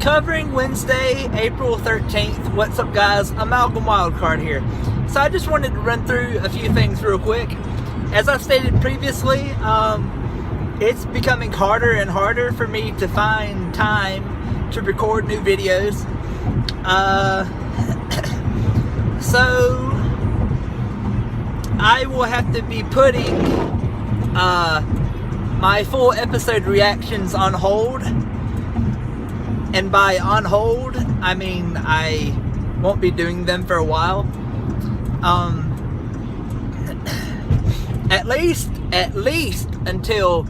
covering Wednesday, April 13th. What's up, guys? I'm Malcolm Wildcard here. So I just wanted to run through a few things real quick. As I stated previously, it's becoming harder and harder for me to find time to record new videos. So I will have to be putting my full episode reactions on hold. And by on hold, I mean I won't be doing them for a while. At least until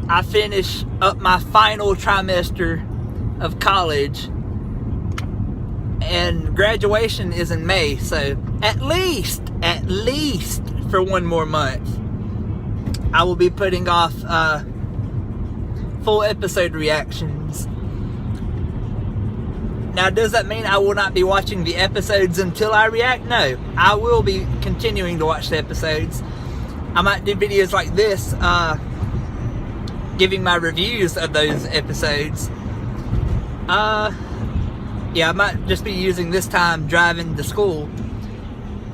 I finish up my final trimester of college. And graduation is in May, so at least for one more month, I will be putting off full episode reactions. Now, does that mean I will not be watching the episodes until I react? No, I will be continuing to watch the episodes. I might do videos like this, giving my reviews of those episodes. Yeah, I might just be using this time driving to school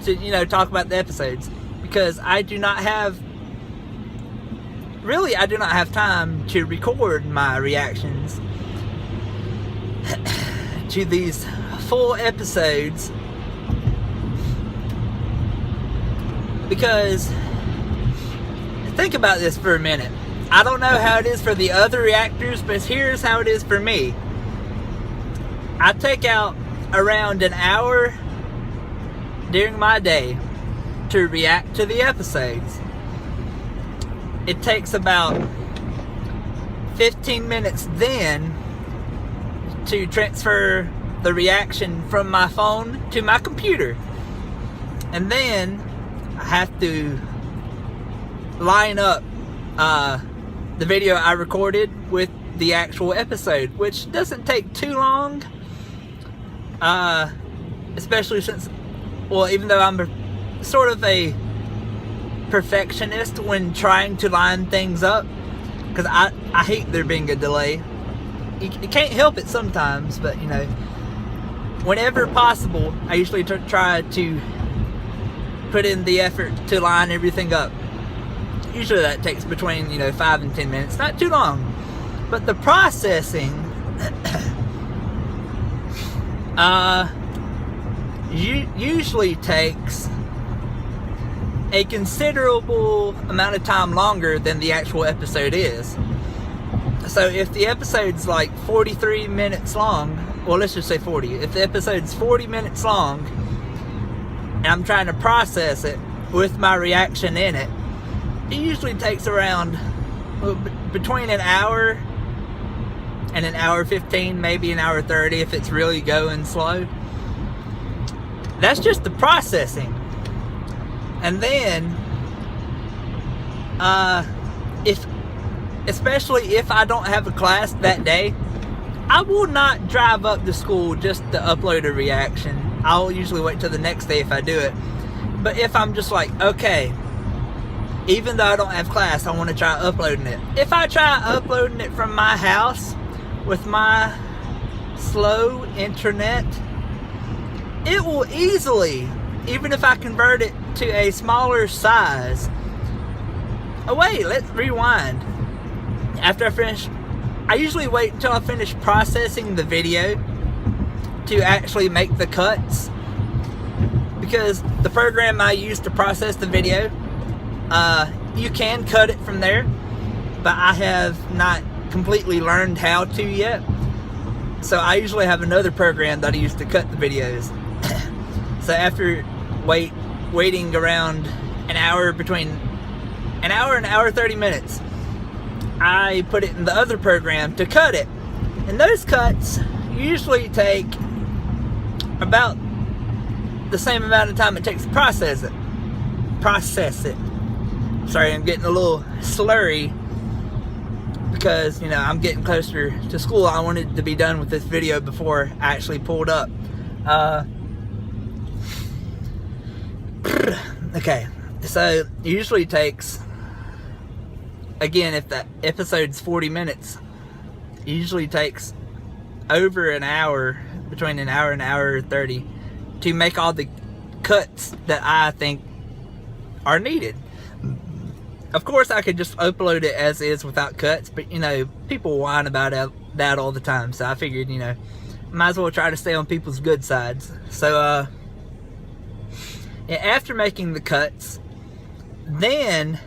to, talk about the episodes. Because I do not have time to record my reactions to these full episodes, because think about this for a minute. I don't know how it is for the other reactors, but here's how it is for me. I take out around an hour during my day to react to the episodes. It takes about 15 minutes then to transfer the reaction from my phone to my computer. And then I have to line up the video I recorded with the actual episode, which doesn't take too long. Especially since, well, even though I'm sort of a perfectionist when trying to line things up, because I hate there being a delay. You can't help it sometimes, but whenever possible, I usually try to put in the effort to line everything up. Usually that takes between 5 and 10 minutes, not too long. But the processing usually takes a considerable amount of time longer than the actual episode is. So if the episode's like 43 minutes long, well, let's just say 40. If the episode's 40 minutes long and I'm trying to process it with my reaction in it, it usually takes around between an hour and an hour 15, maybe an hour 30 if it's really going slow. That's just the processing. And then especially if I don't have a class that day, I will not drive up to school just to upload a reaction. I'll usually wait till the next day if I do it. But if I'm just like, okay, even though I don't have class, I want to try uploading it. If I try uploading it from my house with my slow internet, it will easily, even if I convert it to a smaller size. Oh wait, let's rewind. After I finish, I usually wait until I finish processing the video to actually make the cuts, because the program I use to process the video, you can cut it from there, but I have not completely learned how to yet. So I usually have another program that I use to cut the videos. So after waiting around an hour, between an hour and hour 30 minutes, I put it in the other program to cut it. And those cuts usually take about the same amount of time it takes to process it. Sorry, I'm getting a little slurry because, I'm getting closer to school. I wanted to be done with this video before I actually pulled up. Okay, so it usually takes, again, if that episode's 40 minutes, it usually takes over an hour, between an hour and an hour 30, to make all the cuts that I think are needed. Of course, I could just upload it as is without cuts, but people whine about that all the time, so I figured, might as well try to stay on people's good sides. So, after making the cuts, then,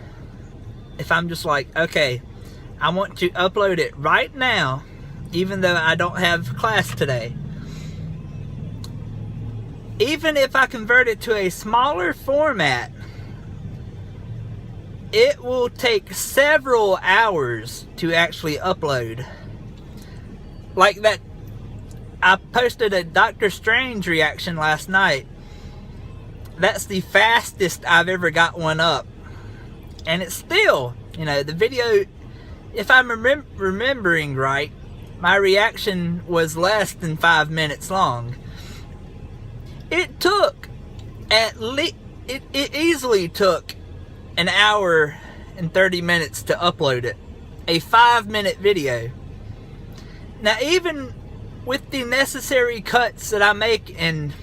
if I'm just like, okay, I want to upload it right now, even though I don't have class today, even if I convert it to a smaller format, it will take several hours to actually upload. Like that, I posted a Doctor Strange reaction last night. That's the fastest I've ever got one up. And it's still, the video, if I'm remembering right, my reaction was less than 5 minutes long. It took it easily took an hour and 30 minutes to upload it. A 5-minute video. Now, even with the necessary cuts that I make in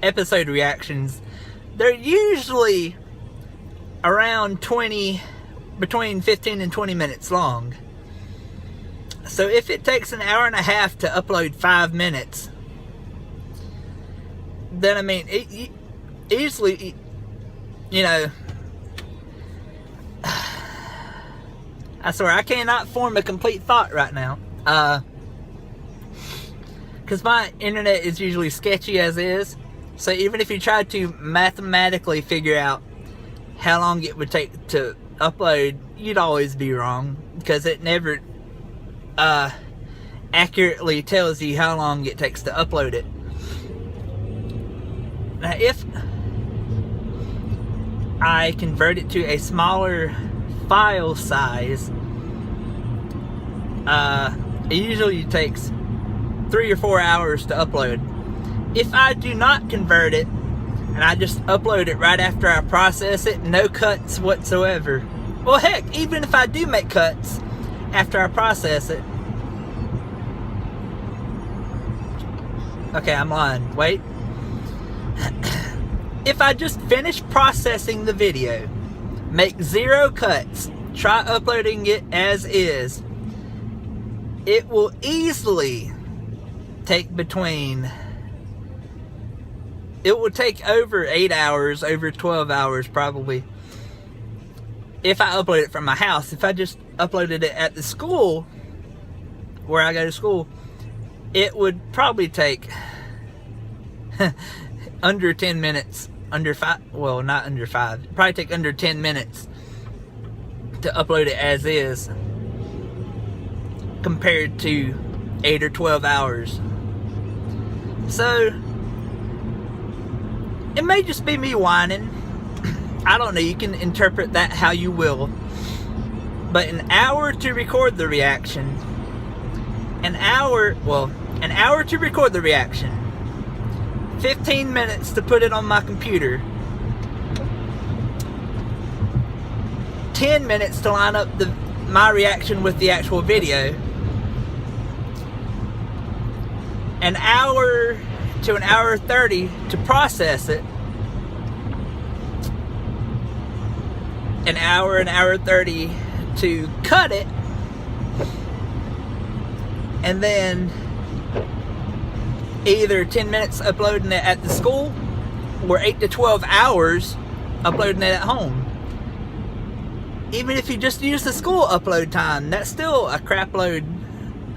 episode reactions, they're usually around between 15 and 20 minutes long. So if it takes an hour and a half to upload 5 minutes, then it easily, I swear I cannot form a complete thought right now, because my internet is usually sketchy as is. So even if you tried to mathematically figure out how long it would take to upload, you'd always be wrong, because it never accurately tells you how long it takes to upload it. Now, if I convert it to a smaller file size, it usually takes 3 or 4 hours to upload. If I do not convert it and I just upload it right after I process it, no cuts whatsoever. Well, heck, even if I do make cuts after I process it. Okay, I'm lying. Wait. If I just finish processing the video, make 0 cuts, try uploading it as is, it will easily take it will take over 8 hours, over 12 hours probably, if I upload it from my house. If I just uploaded it at the school, where I go to school, it would probably take under 10 minutes, under 5, well, not under 5, it'd probably take under 10 minutes to upload it as is, compared to 8 or 12 hours. So, it may just be me whining. I don't know, you can interpret that how you will. But an hour to record the reaction, an hour to record the reaction, 15 minutes to put it on my computer, 10 minutes to line up my reaction with the actual video, an hour to an hour 30 to process it, an hour 30 to cut it, and then either 10 minutes uploading it at the school, or 8 to 12 hours uploading it at home. Even if you just use the school upload time, that's still a crap load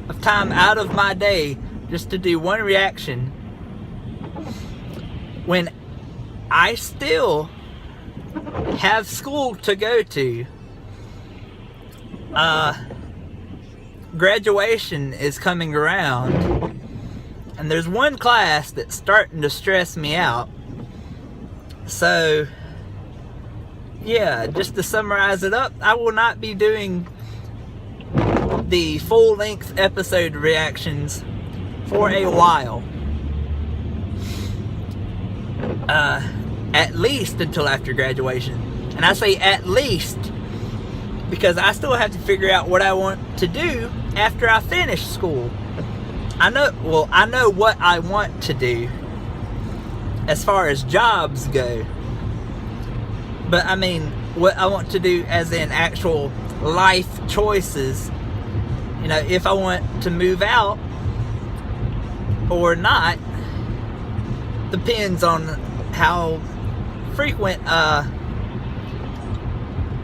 of time out of my day just to do one reaction, when I still have school to go to. Graduation is coming around, and there's one class that's starting to stress me out. So, yeah, just to summarize it up, I will not be doing the full-length episode reactions for a while. At least until after graduation. And I say at least because I still have to figure out what I want to do after I finish school. I know what I want to do as far as jobs go. But I mean, what I want to do as in actual life choices, you know, if I want to move out or not, depends on how frequent,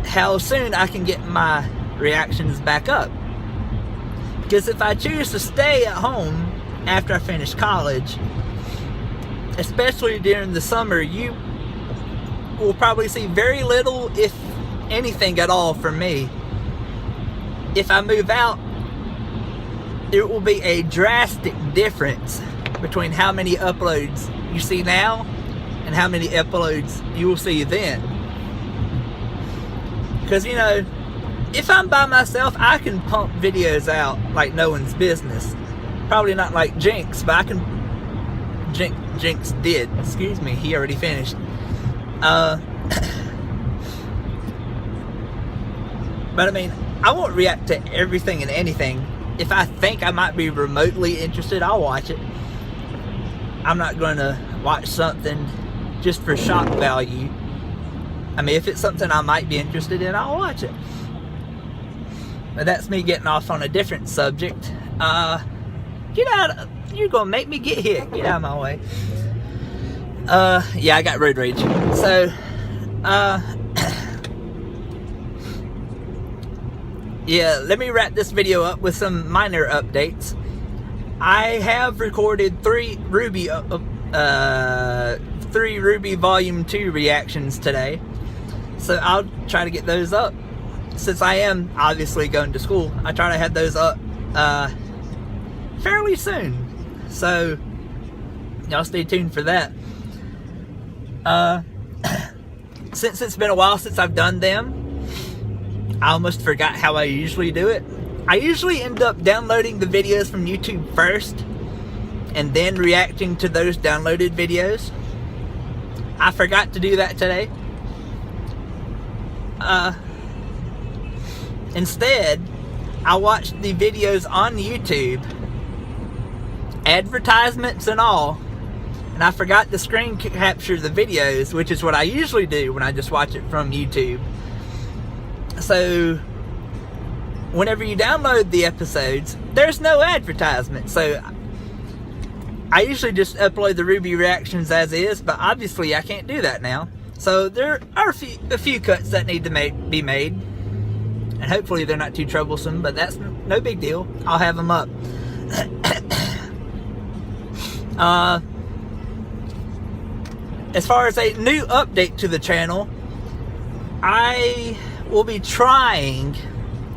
how soon I can get my reactions back up. Because if I choose to stay at home after I finish college, especially during the summer, you will probably see very little, if anything at all, from me. If I move out, there will be a drastic difference between how many uploads you see now and how many uploads you will see then. Because, you know, if I'm by myself, I can pump videos out like no one's business. Probably not like Jinx, but I can... Jinx did. Excuse me, he already finished. But I mean, I won't react to everything and anything. If I think I might be remotely interested, I'll watch it. I'm not going to watch something just for shock value. I mean, if it's something I might be interested in, I'll watch it. But that's me getting off on a different subject. Get out. You're going to make me get hit. Get out of my way. Yeah, I got road rage. So, yeah, let me wrap this video up with some minor updates. I have recorded 3 Ruby Volume 2 reactions today. So I'll try to get those up. Since I am obviously going to school, I try to have those up fairly soon. So y'all stay tuned for that. Since it's been a while since I've done them, I almost forgot how I usually do it. I usually end up downloading the videos from YouTube first and then reacting to those downloaded videos. I forgot to do that today. Instead, I watched the videos on YouTube, advertisements and all, and I forgot to screen capture the videos, which is what I usually do when I just watch it from YouTube. So whenever you download the episodes, there's no advertisement. So I usually just upload the Ruby reactions as is, but obviously I can't do that now. So there are a few cuts that need to be made, and hopefully they're not too troublesome, but that's no big deal. I'll have them up. As far as a new update to the channel, I will be trying,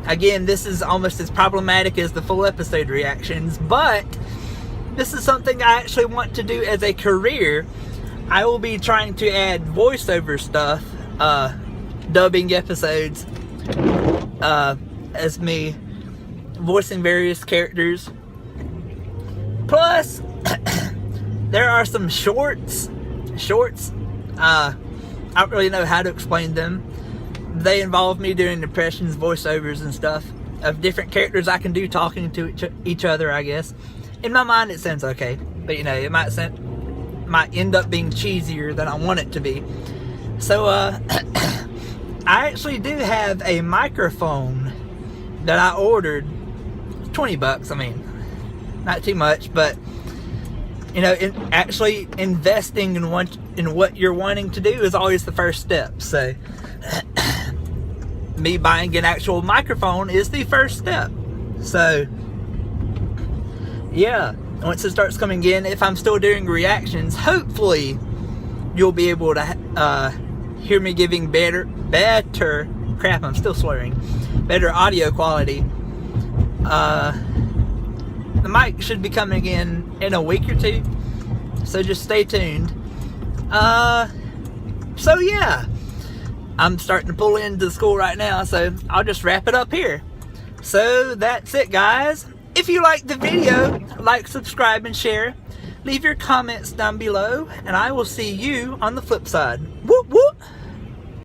again, this is almost as problematic as the full episode reactions, but this is something I actually want to do as a career. I will be trying to add voiceover stuff, dubbing episodes, as me voicing various characters. Plus, there are some shorts, I don't really know how to explain them. They involve me doing impressions, voiceovers and stuff of different characters I can do talking to each other, I guess. In my mind it sounds okay, but you know, it might end up being cheesier than I want it to be. So I actually do have a microphone that I ordered. $20, I mean, not too much, but you know, actually investing in what you're wanting to do is always the first step. So me buying an actual microphone is the first step. So yeah, once it starts coming in, if I'm still doing reactions, hopefully you'll be able to hear me giving better crap, I'm still slurring, better audio quality. The mic should be coming in a week or 2, so just stay tuned. So yeah, I'm starting to pull into school right now, so I'll just wrap it up here. So that's it, guys. If you liked the video, like, subscribe, and share. Leave your comments down below, and I will see you on the flip side. Whoop whoop!